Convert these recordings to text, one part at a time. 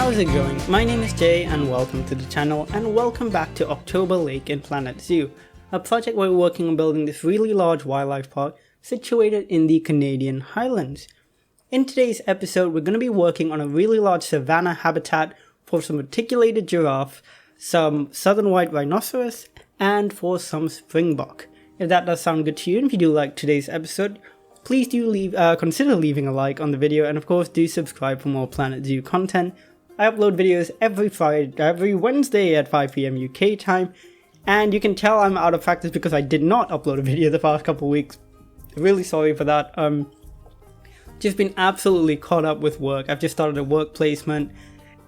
How's it going? My name is Jay and welcome to the channel, and welcome back to October Lake in Planet Zoo, a project where we're working on building this really large wildlife park situated in the Canadian Highlands. In today's episode, we're going to be working on a really large savanna habitat for some reticulated giraffe, some southern white rhinoceros, and for some springbok. If that does sound good to you, and if you do like today's episode, please do consider leaving a like on the video, and of course do subscribe for more Planet Zoo content. I upload videos every Wednesday at 5 PM UK time, and you can tell I'm out of practice because I did not upload a video the past couple weeks. Really sorry for that. Just been absolutely caught up with work. I've just started a work placement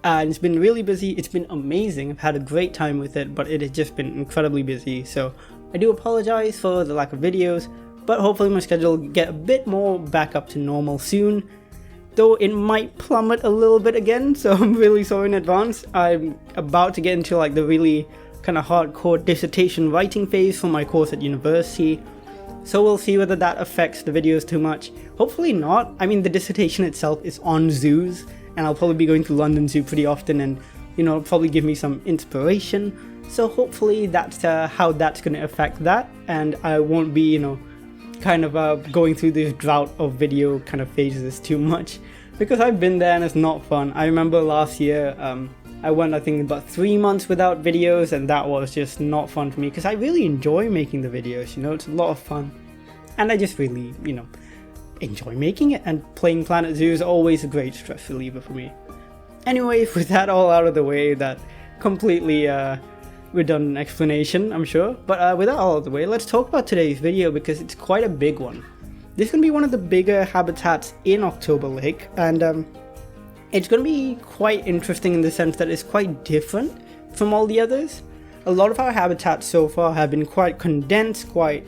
and it's been really busy. It's been amazing. I've had a great time with it, but it has just been incredibly busy. So I do apologize for the lack of videos, but hopefully my schedule will get a bit more back up to normal soon. Though it might plummet a little bit again, so I'm really sorry in advance. I'm about to get into like the really kind of hardcore dissertation writing phase for my course at university. So we'll see whether that affects the videos too much. Hopefully not. I mean, the dissertation itself is on zoos, and I'll probably be going to London Zoo pretty often, and it'll probably give me some inspiration. So hopefully that's how that's going to affect that, and I won't be, kind of going through this drought of video kind of phases too much, because I've been there and it's not fun. I remember last year I went, I think, about 3 months without videos, and that was just not fun for me because I really enjoy making the videos. It's a lot of fun, and I just really enjoy making it, and playing Planet Zoo is always a great stress reliever for me. Anyway, with that all out of the way, that completely redundant explanation, I'm sure, but with that all out of the way, let's talk about today's video because it's quite a big one. This is going to be one of the bigger habitats in October Lake, and it's going to be quite interesting in the sense that it's quite different from all the others. A lot of our habitats so far have been quite condensed, quite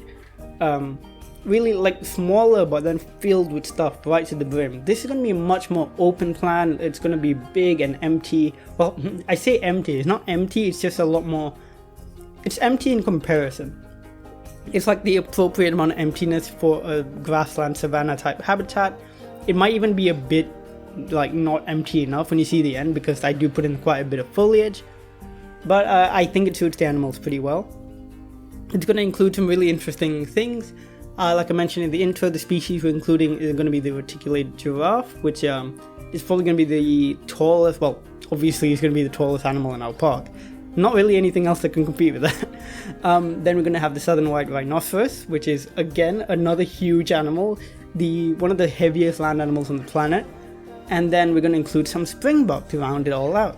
really like smaller, but then filled with stuff right to the brim. This is going to be a much more open plan. It's going to be big and empty. Well, I say empty, it's not empty, it's just a lot more, it's empty in comparison. It's like the appropriate amount of emptiness for a grassland savanna type habitat. It might even be a bit like not empty enough when you see the end, because I do put in quite a bit of foliage, but I think it suits the animals pretty well. It's going to include some really interesting things. Like I mentioned in the intro, the species we're including is going to be the reticulated giraffe, which is probably going to be the tallest, well, obviously it's going to be the tallest animal in our park. Not really anything else that can compete with that. Then we're going to have the southern white rhinoceros, which is again another huge animal, one of the heaviest land animals on the planet. And then we're going to include some springbok to round it all out,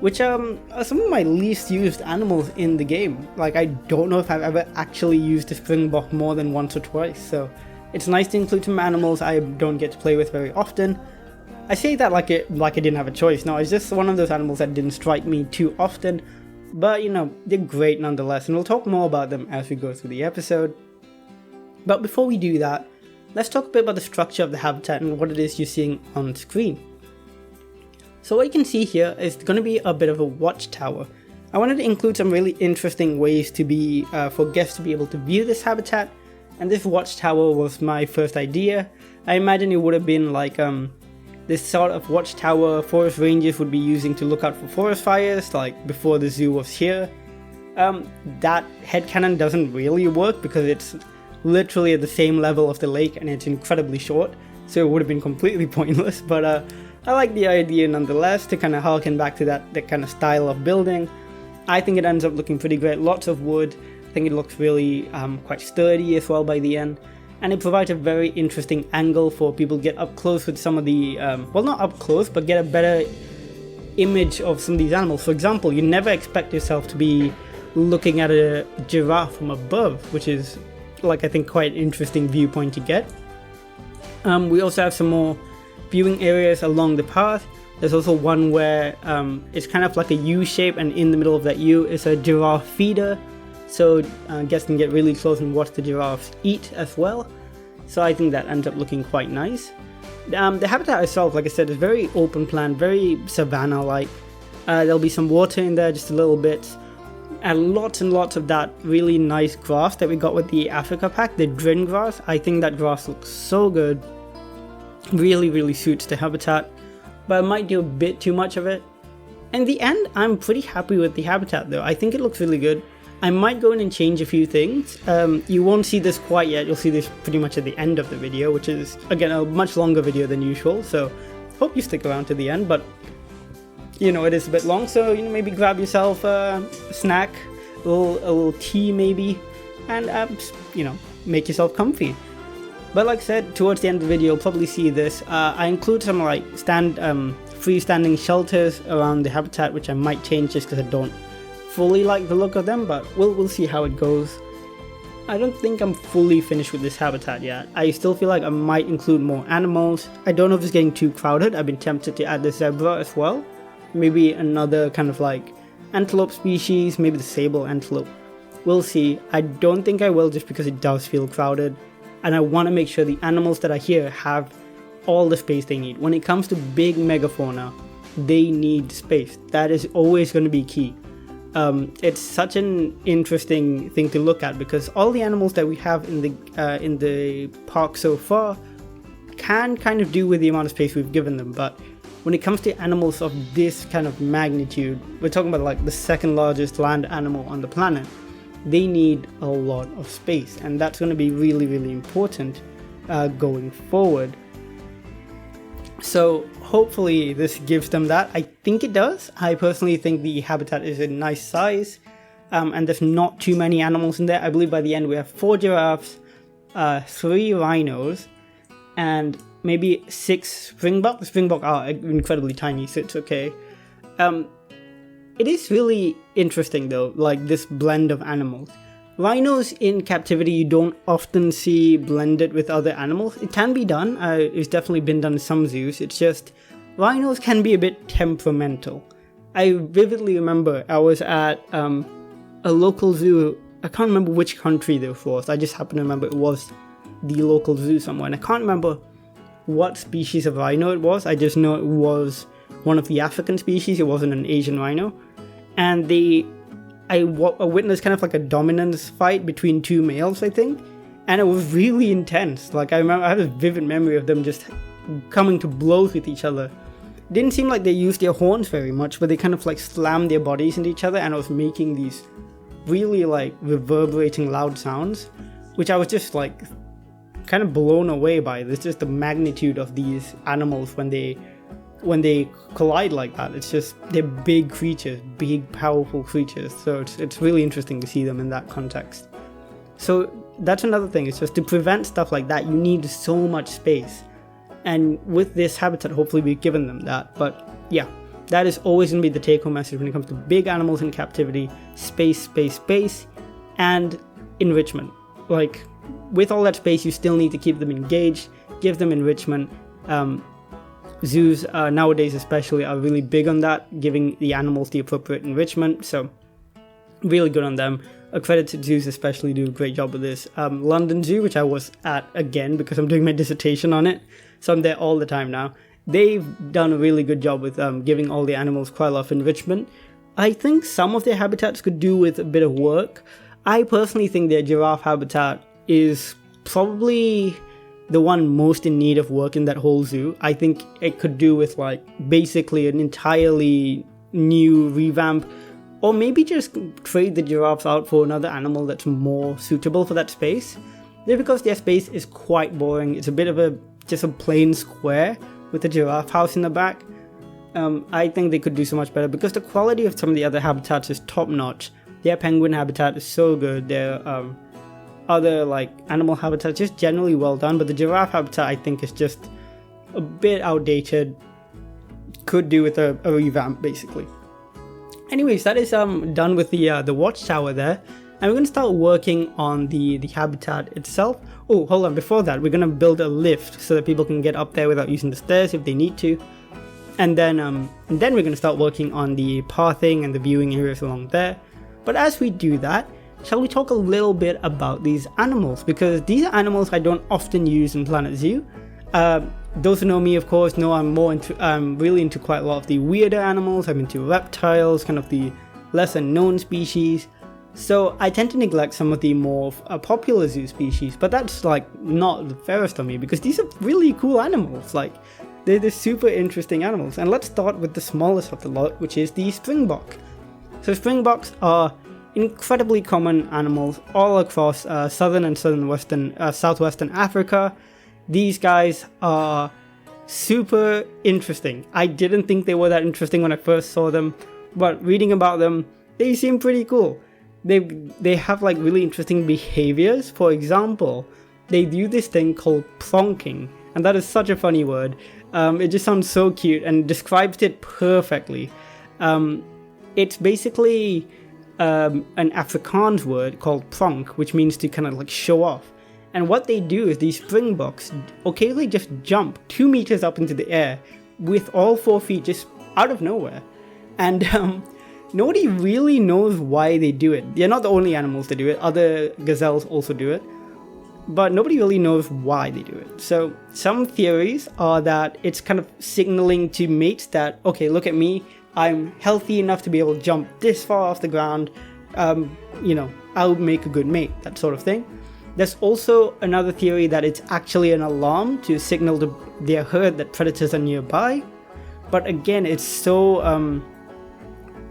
which are some of my least used animals in the game. Like, I don't know if I've ever actually used a springbok more than once or twice, so it's nice to include some animals I don't get to play with very often. I say that like I didn't have a choice. No, it's just one of those animals that didn't strike me too often, but they're great nonetheless, and we'll talk more about them as we go through the episode. But before we do that, let's talk a bit about the structure of the habitat and what it is you're seeing on screen. So what you can see here is going to be a bit of a watchtower. I wanted to include some really interesting ways to be for guests to be able to view this habitat, and this watchtower was my first idea. I imagine it would have been like this sort of watchtower forest rangers would be using to look out for forest fires, like before the zoo was here. That headcanon doesn't really work because it's literally at the same level of the lake and it's incredibly short, so it would have been completely pointless, but I like the idea nonetheless to kind of harken back to that kind of style of building. I think it ends up looking pretty great. Lots of wood. I think it looks really quite sturdy as well by the end. And it provides a very interesting angle for people to get up close with some of the, well, not up close, but get a better image of some of these animals. For example, you never expect yourself to be looking at a giraffe from above, which is like, I think, quite an interesting viewpoint to get. We also have some more viewing areas along the path. There's also one where it's kind of like a U shape, and in the middle of that U is a giraffe feeder, so guests can get really close and watch the giraffes eat as well. So I think that ends up looking quite nice. The habitat itself, like I said, is very open plan, very savanna like. There'll be some water in there, just a little bit, and lots of that really nice grass that we got with the Africa pack, the drin grass. I think that grass looks so good. Really suits the habitat, but I might do a bit too much of it. In the end, I'm pretty happy with the habitat though. I think it looks really good. I might go in and change a few things. You won't see this quite yet. You'll see this pretty much at the end of the video, which is, again, a much longer video than usual. So hope you stick around to the end, but you know, it is a bit long. So, you know, maybe grab yourself a snack, a little tea maybe, and you know, make yourself comfy. But like I said, towards the end of the video, you'll probably see this. I include some like freestanding shelters around the habitat, which I might change just because I don't fully like the look of them, but we'll see how it goes. I don't think I'm fully finished with this habitat yet. I still feel like I might include more animals. I don't know if it's getting too crowded. I've been tempted to add the zebra as well. Maybe another kind of like antelope species, maybe the sable antelope. We'll see. I don't think I will just because it does feel crowded, and I want to make sure the animals that are here have all the space they need. When it comes to big megafauna, they need space. That is always going to be key. It's such an interesting thing to look at because all the animals that we have in the park so far can kind of do with the amount of space we've given them, but when it comes to animals of this kind of magnitude, we're talking about like the second largest land animal on the planet, they need a lot of space, and that's going to be really, really important going forward. So hopefully this gives them that. I think it does. I personally think the habitat is a nice size, and there's not too many animals in there. I believe by the end we have 4 giraffes, 3 rhinos, and maybe 6 springbok. The springbok are incredibly tiny, so it's okay. It is really interesting though, like this blend of animals. Rhinos in captivity you don't often see blended with other animals. It can be done, it's definitely been done in some zoos, it's just rhinos can be a bit temperamental. I vividly remember I was at a local zoo, I can't remember which country this was, I just happen to remember it was the local zoo somewhere, and I can't remember what species of rhino it was, I just know it was one of the African species, it wasn't an Asian rhino, and I witnessed kind of like a dominance fight between 2 males, I think, and it was really intense. Like I remember, I have a vivid memory of them just coming to blows with each other. It didn't seem like they used their horns very much, but they kind of like slammed their bodies into each other, and it was making these really like reverberating loud sounds, which I was just like kind of blown away by. It's just the magnitude of these animals when they collide like that. It's just, they're big creatures, big powerful creatures, so it's really interesting to see them in that context. So that's another thing, it's just to prevent stuff like that you need so much space, and with this habitat hopefully we've given them that. But yeah, that is always going to be the take home message when it comes to big animals in captivity: space, space, space, and enrichment. Like with all that space you still need to keep them engaged, give them enrichment. Zoos nowadays especially are really big on that, giving the animals the appropriate enrichment, so really good on them. Accredited zoos especially do a great job with this. London Zoo, which I was at again because I'm doing my dissertation on it, so I'm there all the time now, they've done a really good job with giving all the animals quite a lot of enrichment. I think some of their habitats could do with a bit of work. I personally think their giraffe habitat is probably the one most in need of work in that whole zoo. I think it could do with like basically an entirely new revamp, or maybe just trade the giraffes out for another animal that's more suitable for that space. Just because their space is quite boring. It's a bit of just a plain square with a giraffe house in the back. I think they could do so much better because the quality of some of the other habitats is top notch. Their penguin habitat is so good. Their other like animal habitat just generally well done, but the giraffe habitat I think is just a bit outdated, could do with a revamp basically. Anyways, that is done with the watchtower there, and we're going to start working on the habitat itself. Oh, hold on, before that we're going to build a lift so that people can get up there without using the stairs if they need to, and then we're going to start working on the pathing and the viewing areas along there. But as we do that, shall we talk a little bit about these animals, because these are animals I don't often use in Planet Zoo. Those who know me, of course, know I'm really into quite a lot of the weirder animals. I'm into reptiles, kind of the lesser known species. So I tend to neglect some of the more popular zoo species, but that's like not the fairest on me because these are really cool animals. Like They're super interesting animals. And let's start with the smallest of the lot, which is the springbok. So springboks are incredibly common animals all across southern and southwestern Africa. These guys are super interesting. I didn't think they were that interesting when I first saw them, but reading about them, they seem pretty cool. They have like really interesting behaviors. For example, they do this thing called pronking, and that is such a funny word. It just sounds so cute and describes it perfectly. It's basically an Afrikaans word called pronk, which means to kind of like show off. And what they do is these springboks occasionally just jump 2 meters up into the air with all 4 feet just out of nowhere. And nobody really knows why they do it. They're not the only animals that do it. Other gazelles also do it. But nobody really knows why they do it. So some theories are that it's kind of signaling to mates that, okay, look at me, I'm healthy enough to be able to jump this far off the ground, I'll make a good mate, that sort of thing. There's also another theory that it's actually an alarm to signal to their herd that predators are nearby. But again, it's so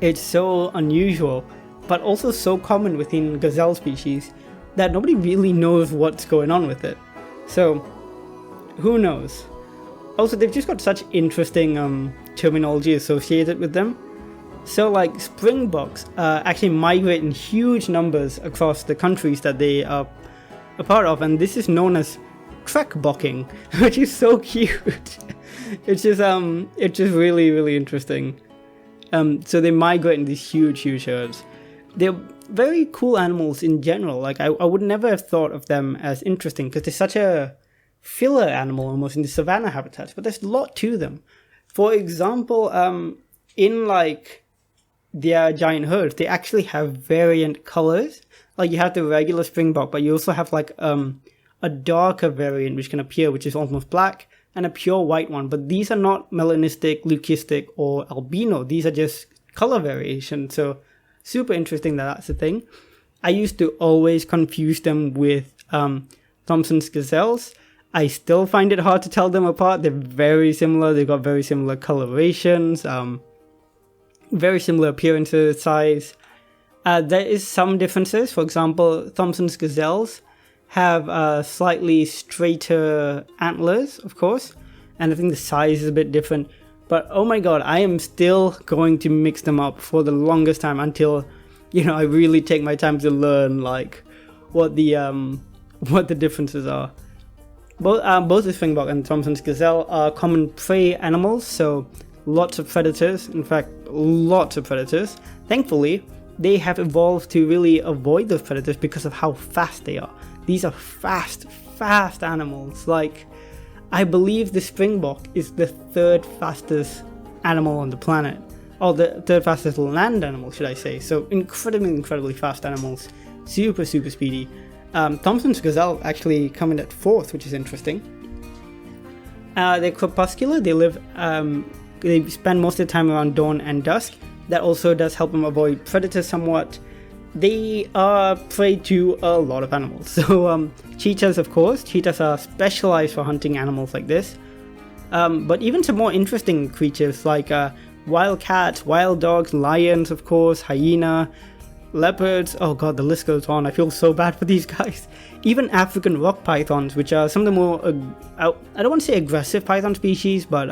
unusual, but also so common within gazelle species that nobody really knows what's going on with it. So, who knows? Also, they've just got such interesting terminology associated with them. So, like, springboks actually migrate in huge numbers across the countries that they are a part of, and this is known as trekbokking, which is so cute. It's just really, really interesting. So they migrate in these huge herds. They're very cool animals in general. Like, I would never have thought of them as interesting because they're such a filler animal almost in the savanna habitats, but there's a lot to them. For example, in like their giant herds, they actually have variant colors. Like, you have the regular springbok, but you also have like a darker variant which can appear, which is almost black, and a pure white one. But these are not melanistic, leucistic, or albino. These are just color variation. So super interesting that that's a thing. I used to always confuse them with Thompson's gazelles. I still find it hard to tell them apart. They're very similar. They've got very similar colorations, very similar appearances, size. There is some differences. For example, Thompson's gazelles have slightly straighter antlers, of course, and I think the size is a bit different. But oh my god, I am still going to mix them up for the longest time until, I really take my time to learn like what the differences are. Both the springbok and Thompson's gazelle are common prey animals, so lots of predators. In fact, lots of predators. Thankfully, they have evolved to really avoid those predators because of how fast they are. These are fast animals. Like, I believe the springbok is the third fastest animal on the planet. Or the third fastest land animal, should I say. So incredibly fast animals. Super speedy. Thompson's gazelle actually come in at fourth, which is interesting. They're crepuscular. They spend most of the time around dawn and dusk. That also does help them avoid predators somewhat. They are prey to a lot of animals. So cheetahs, of course. Cheetahs are specialized for hunting animals like this. But even some more interesting creatures like wild cats, wild dogs, lions, of course, hyena, leopards. Oh god, the list goes on. I feel so bad for these guys. Even African rock pythons, which are some of the more, I don't want to say aggressive python species, but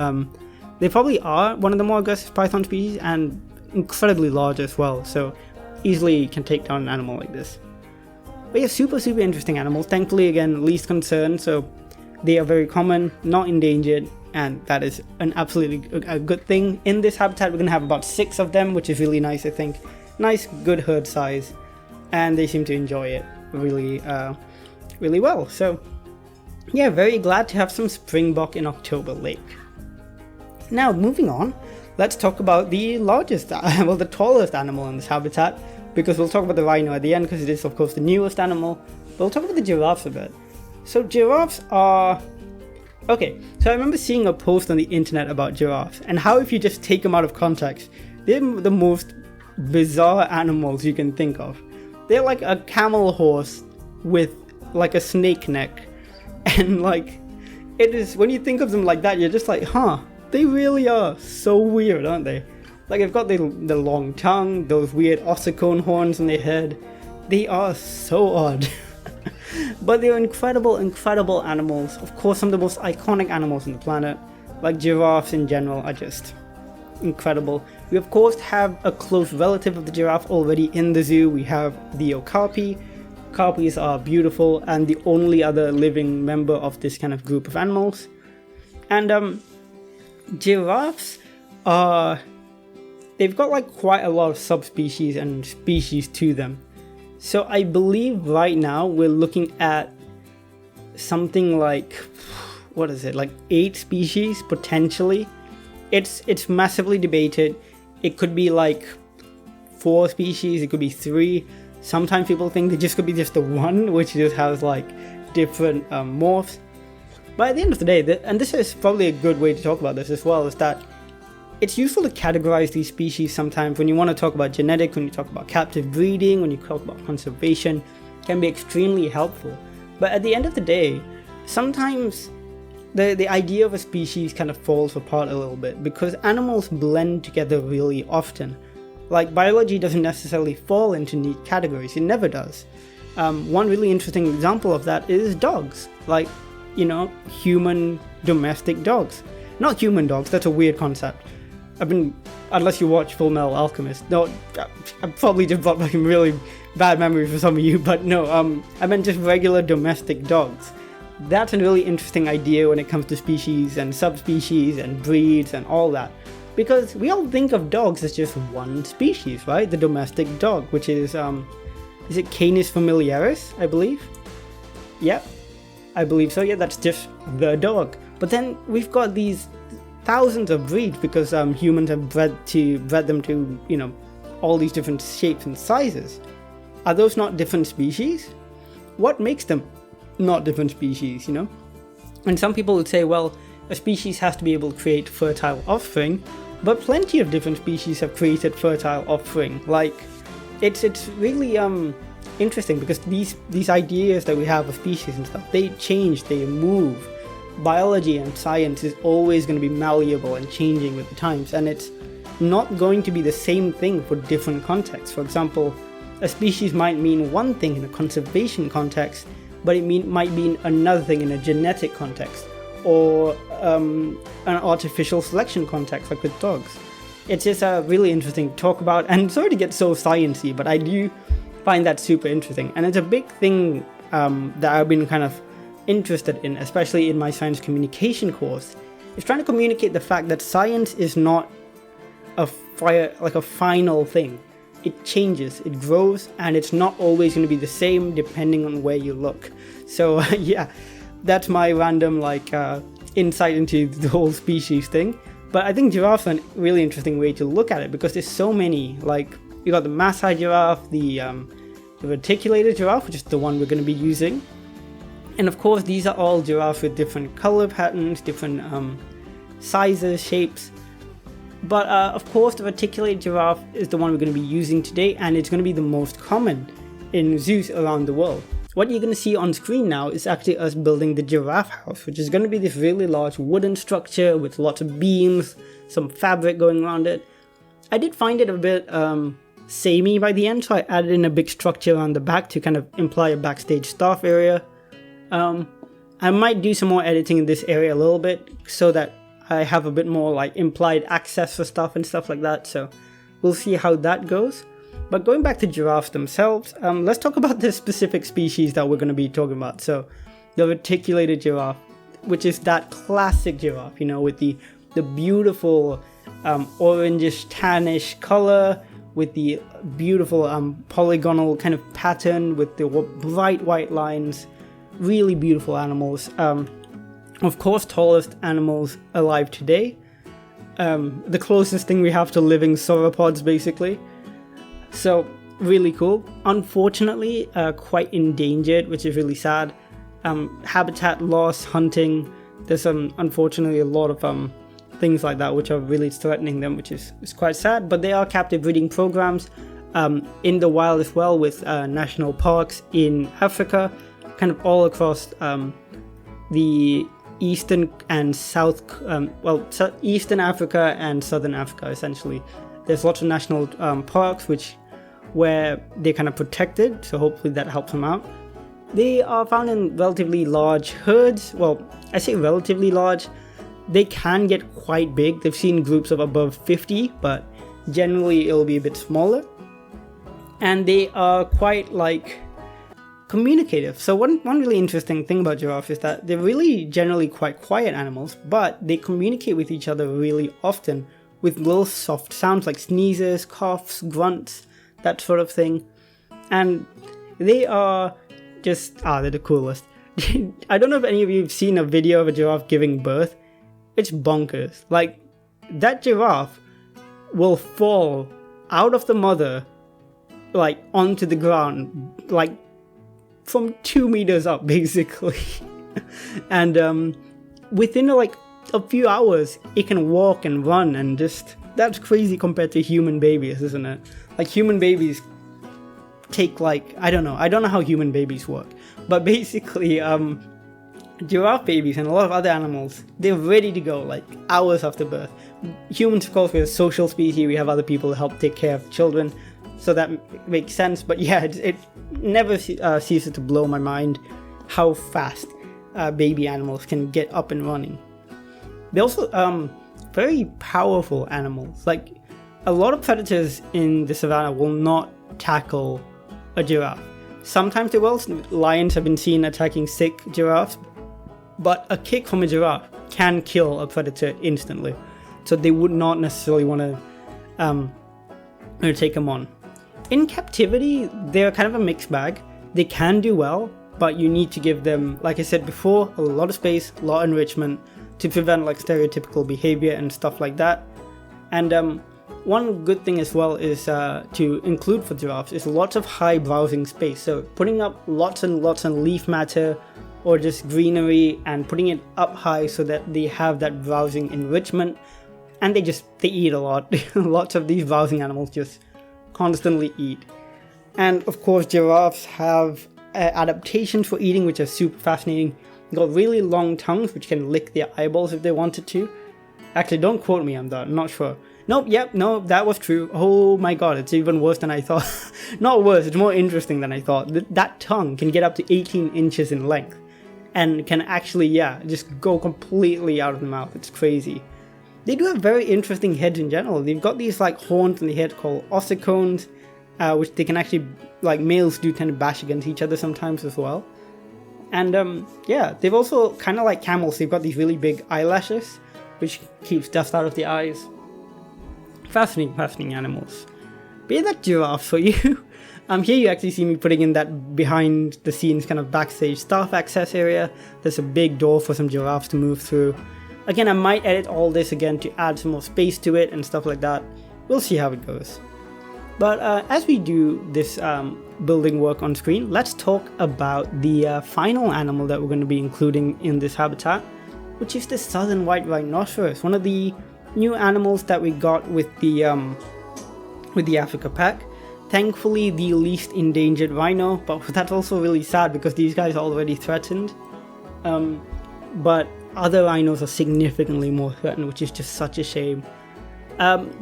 they probably are one of the more aggressive python species and incredibly large as well. So easily can take down an animal like this. But yeah, super interesting animals. Thankfully, again, least concern. So they are very common, not endangered, and that is an absolutely a good thing. In this habitat, we're going to have about 6 of them, which is really nice, I think. Nice, good herd size, and they seem to enjoy it really well. So yeah, very glad to have some springbok in October Lake. Now, moving on, let's talk about the largest, the tallest animal in this habitat, because we'll talk about the rhino at the end, because it is, of course, the newest animal. But we'll talk about the giraffes a bit. So giraffes are... Okay, so I remember seeing a post on the internet about giraffes, and how if you just take them out of context, they're the most bizarre animals you can think of. They're like a camel horse with like a snake neck, and like it is, when you think of them like that, you're just like, huh, they really are so weird, aren't they? Like, they've got the long tongue, those weird ossicone horns on their head. They are so odd. But they're incredible animals. Of course, some of the most iconic animals on the planet, like giraffes in general, are just incredible. We of course have a close relative of the giraffe already in the zoo. We have the okapi. Okapis are beautiful and the only other living member of this kind of group of animals. And giraffes are, they've got like quite a lot of subspecies and species to them. So I believe right now we're looking at something like, what is it, like 8 species potentially. It's massively debated. It could be like 4 species, it could be 3. Sometimes people think there just could be just the one, which just has like different morphs. But at the end of the day, and this is probably a good way to talk about this as well, is that it's useful to categorize these species sometimes when you want to talk about genetics, when you talk about captive breeding, when you talk about conservation, can be extremely helpful. But at the end of the day, sometimes the idea of a species kind of falls apart a little bit because animals blend together really often. Like, biology doesn't necessarily fall into neat categories, it never does. One really interesting example of that is dogs. Like, you know, human domestic dogs. Not human dogs, that's a weird concept. Unless you watch Full Metal Alchemist. No, I probably just brought back a really bad memory for some of you, but no, I meant just regular domestic dogs. That's a really interesting idea when it comes to species and subspecies and breeds and all that. Because we all think of dogs as just one species, right? The domestic dog, which is it Canis familiaris, I believe? Yep, I believe so. Yeah, that's just the dog. But then we've got these thousands of breeds because humans have bred them to, you know, all these different shapes and sizes. Are those not different species? What makes them not different species, you know? And some people would say, well, a species has to be able to create fertile offspring, but plenty of different species have created fertile offspring. Like, it's really interesting because these ideas that we have of species and stuff, they change, they move. Biology and science is always going to be malleable and changing with the times, and it's not going to be the same thing for different contexts. For example, a species might mean one thing in a conservation context, but it might mean another thing in a genetic context, or an artificial selection context, like with dogs. It's just really interesting to talk about, and sorry to get so sciencey, but I do find that super interesting, and it's a big thing that I've been kind of interested in, especially in my science communication course, is trying to communicate the fact that science is not a final thing. It changes, it grows, and it's not always going to be the same depending on where you look. So yeah, that's my random insight into the whole species thing. But I think giraffes are a really interesting way to look at it because there's so many. Like, you got the Maasai giraffe, the reticulated giraffe, which is the one we're going to be using. And of course, these are all giraffes with different color patterns, different sizes, shapes. But of course, the reticulated giraffe is the one we're going to be using today, and it's going to be the most common in zoos around the world. What you're going to see on screen now is actually us building the giraffe house, which is going to be this really large wooden structure with lots of beams, some fabric going around it. I did find it a bit samey by the end, so I added in a big structure on the back to kind of imply a backstage staff area. I might do some more editing in this area a little bit so that I have a bit more like implied access for stuff and stuff like that, so we'll see how that goes. But going back to giraffes themselves, let's talk about the specific species that we're going to be talking about. So the reticulated giraffe, which is that classic giraffe, you know, with the beautiful orangish tannish color, with the beautiful polygonal kind of pattern, with the bright white lines. Really beautiful animals. Of course, tallest animals alive today. The closest thing we have to living sauropods, basically. So, really cool. Unfortunately, quite endangered, which is really sad. Habitat loss, hunting. There's unfortunately a lot of things like that which are really threatening them, which is quite sad. But there are captive breeding programs in the wild as well, with national parks in Africa, kind of all across the Eastern and Eastern Africa and Southern Africa, essentially. There's lots of national parks where they're kind of protected, so hopefully that helps them out. They are found in relatively large herds. Well, I say relatively large. They can get quite big. They've seen groups of above 50, but generally it'll be a bit smaller. And they are quite communicative. So one really interesting thing about giraffes is that they're really generally quite quiet animals, but they communicate with each other really often with little soft sounds like sneezes, coughs, grunts, that sort of thing. And they are they're the coolest. I don't know if any of you have seen a video of a giraffe giving birth. It's bonkers. Like, that giraffe will fall out of the mother, onto the ground, from 2 meters up, basically. And within a few hours, it can walk and run, and that's crazy compared to human babies, isn't it? Human babies take I don't know how human babies work, but basically giraffe babies and a lot of other animals, they're ready to go hours after birth. Humans, of course, we're a social species, we have other people to help take care of children, so that makes sense. But yeah, it never ceases to blow my mind how fast baby animals can get up and running. They're also very powerful animals. A lot of predators in the savannah will not tackle a giraffe. Sometimes they will. Lions have been seen attacking sick giraffes, but a kick from a giraffe can kill a predator instantly. So they would not necessarily want to take them on. In captivity, they're kind of a mixed bag. They can do well, but you need to give them, like I said before, a lot of space, a lot of enrichment to prevent stereotypical behavior and stuff like that. And one good thing as well is to include for giraffes is lots of high browsing space. So putting up lots and lots of leaf matter or just greenery and putting it up high so that they have that browsing enrichment. And they eat a lot. Lots of these browsing animals just constantly eat. And of course, giraffes have adaptations for eating, which are super fascinating. They've got really long tongues, which can lick their eyeballs if they wanted to. Actually, don't quote me on that, I'm not sure. Nope, that was true. Oh my god, it's even worse than I thought. Not worse, it's more interesting than I thought. That tongue can get up to 18 inches in length and can actually, just go completely out of the mouth. It's crazy. They do have very interesting heads in general. They've got these horns in the head called ossicones, which they can actually, males do tend to bash against each other sometimes as well. And they've also, kind of like camels, they've got these really big eyelashes, which keeps dust out of the eyes. Fascinating animals. But yeah, that giraffe for you. Here you actually see me putting in that behind the scenes kind of backstage staff access area. There's a big door for some giraffes to move through. Again, I might edit all this again to add some more space to it and stuff like that. We'll see how it goes. But as we do this building work on screen, let's talk about the final animal that we're going to be including in this habitat, which is the southern white rhinoceros, one of the new animals that we got with the Africa pack. Thankfully, the least endangered rhino, but that's also really sad because these guys are already threatened. But other rhinos are significantly more threatened, which is just such a shame.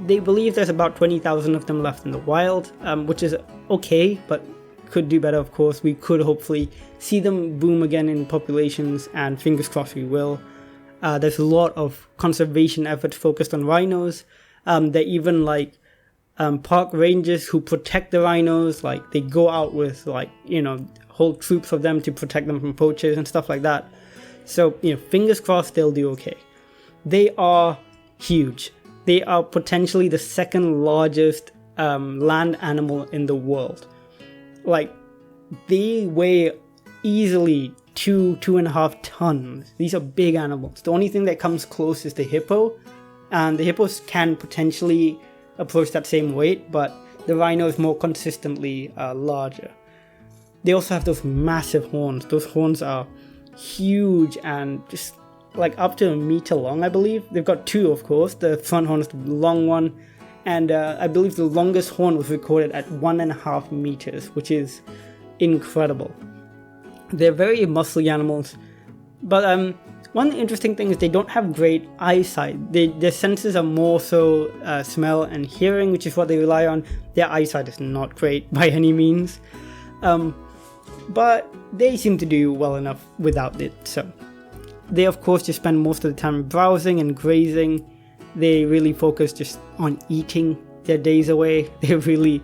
They believe there's about 20,000 of them left in the wild, which is okay, but could do better, of course. We could hopefully see them boom again in populations, and fingers crossed we will. There's a lot of conservation efforts focused on rhinos. They're even park rangers who protect the rhinos. They go out with whole troops of them to protect them from poachers and stuff like that. So fingers crossed they'll do okay. They are huge. They are potentially the second largest land animal in the world. They weigh easily 2.5 tons. These are big animals. The only thing that comes close is the hippo, and the hippos can potentially approach that same weight, but the rhino is more consistently larger. They also have those massive horns. Those horns are huge and just up to a meter long, I believe. They've got two, of course. The front horn is the long one, and I believe the longest horn was recorded at 1.5 meters, which is incredible. They're very muscly animals, but One of the interesting things is they don't have great eyesight. Their senses are more so smell and hearing, which is what they rely on. Their eyesight is not great by any means. But they seem to do well enough without it. So they of course just spend most of the time browsing and grazing. They really focus just on eating their days away. They're really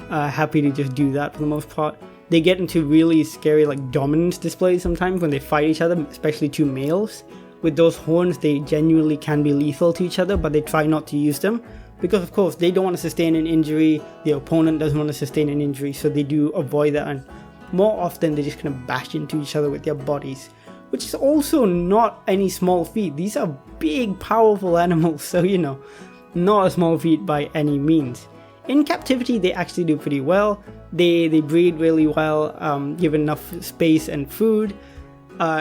happy to just do that for the most part. They get into really scary like dominance displays sometimes when they fight each other, especially two males. With those horns, they genuinely can be lethal to each other, but they try not to use them because of course they don't want to sustain an injury, the opponent doesn't want to sustain an injury, so they do avoid that, and more often they just kind of bash into each other with their bodies, which is also not any small feat. These are big, powerful animals, so you know, not a small feat by any means. In captivity, they actually do pretty well. They breed really well, given enough space and food.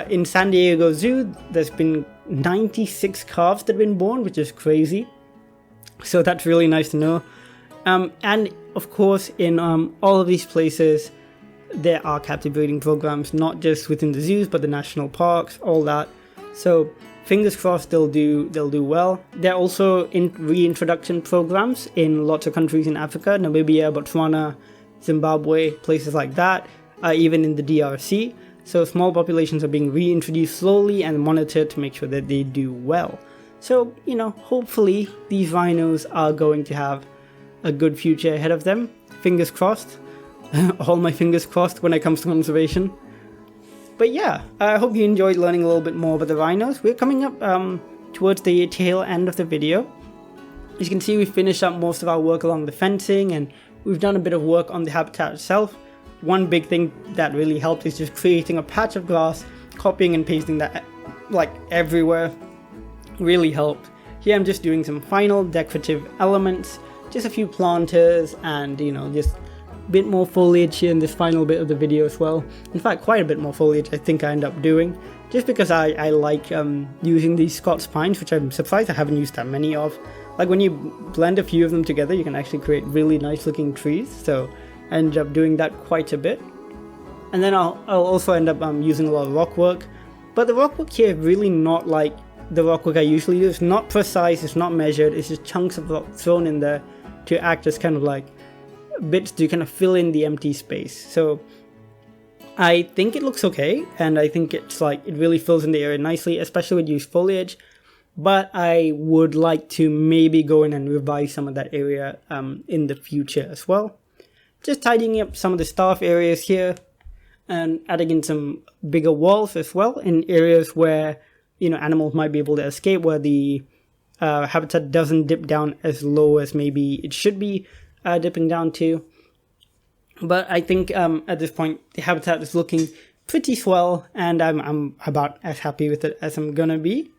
In San Diego Zoo, there's been 96 calves that have been born, which is crazy. So that's really nice to know. And of course, in all of these places, there are captive breeding programs, not just within the zoos, but the national parks, all that. So fingers crossed they'll do well. There are also reintroduction programs in lots of countries in Africa, Namibia, Botswana, Zimbabwe, places like that, even in the DRC. So small populations are being reintroduced slowly and monitored to make sure that they do well. So, you know, hopefully these rhinos are going to have a good future ahead of them. Fingers crossed. All my fingers crossed when it comes to conservation. But yeah, I hope you enjoyed learning a little bit more about the rhinos. We're coming up towards the tail end of the video. As you can see, we've finished up most of our work along the fencing, and we've done a bit of work on the habitat itself. One big thing that really helped is just creating a patch of grass, copying and pasting that like everywhere. Really helped. Here I'm just doing some final decorative elements, just a few planters and, you know, just a bit more foliage here in this final bit of the video as well. In fact, quite a bit more foliage I think I end up doing, just because I like using these Scots pines, which I'm surprised I haven't used that many of. Like when you blend a few of them together, you can actually create really nice looking trees, so I ended up doing that quite a bit. And then I'll also end up using a lot of rock work, but the rock work here is really not like the rock work I usually do. It's not precise, it's not measured, it's just chunks of rock thrown in there to act as kind of like bits to kind of fill in the empty space. So I think it looks okay, and I think it's like it really fills in the area nicely, especially with used foliage. But I would like to maybe go in and revise some of that area in the future as well. Just tidying up some of the staff areas here and adding in some bigger walls as well in areas where, you know, animals might be able to escape, where the habitat doesn't dip down as low as maybe it should be dipping down to. But I think at this point the habitat is looking pretty swell, and I'm about as happy with it as I'm gonna be.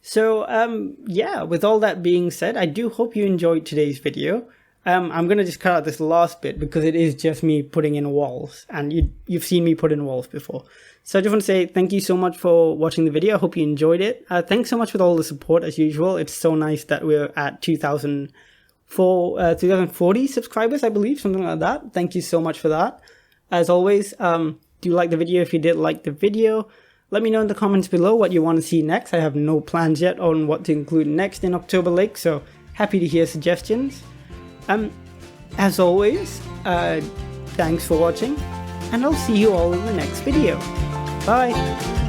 So yeah, with all that being said, I do hope you enjoyed today's video. I'm gonna just cut out this last bit because it is just me putting in walls, and you've seen me put in walls before. So I just want to say thank you so much for watching the video. I hope you enjoyed it. Thanks so much for all the support as usual. It's so nice that we're at 2040 subscribers, I believe, something like that. Thank you so much for that. As always, do you like the video? If you did like the video, let me know in the comments below what you want to see next. I have no plans yet on what to include next in October Lake, so happy to hear suggestions. As always, thanks for watching, and I'll see you all in the next video. Bye!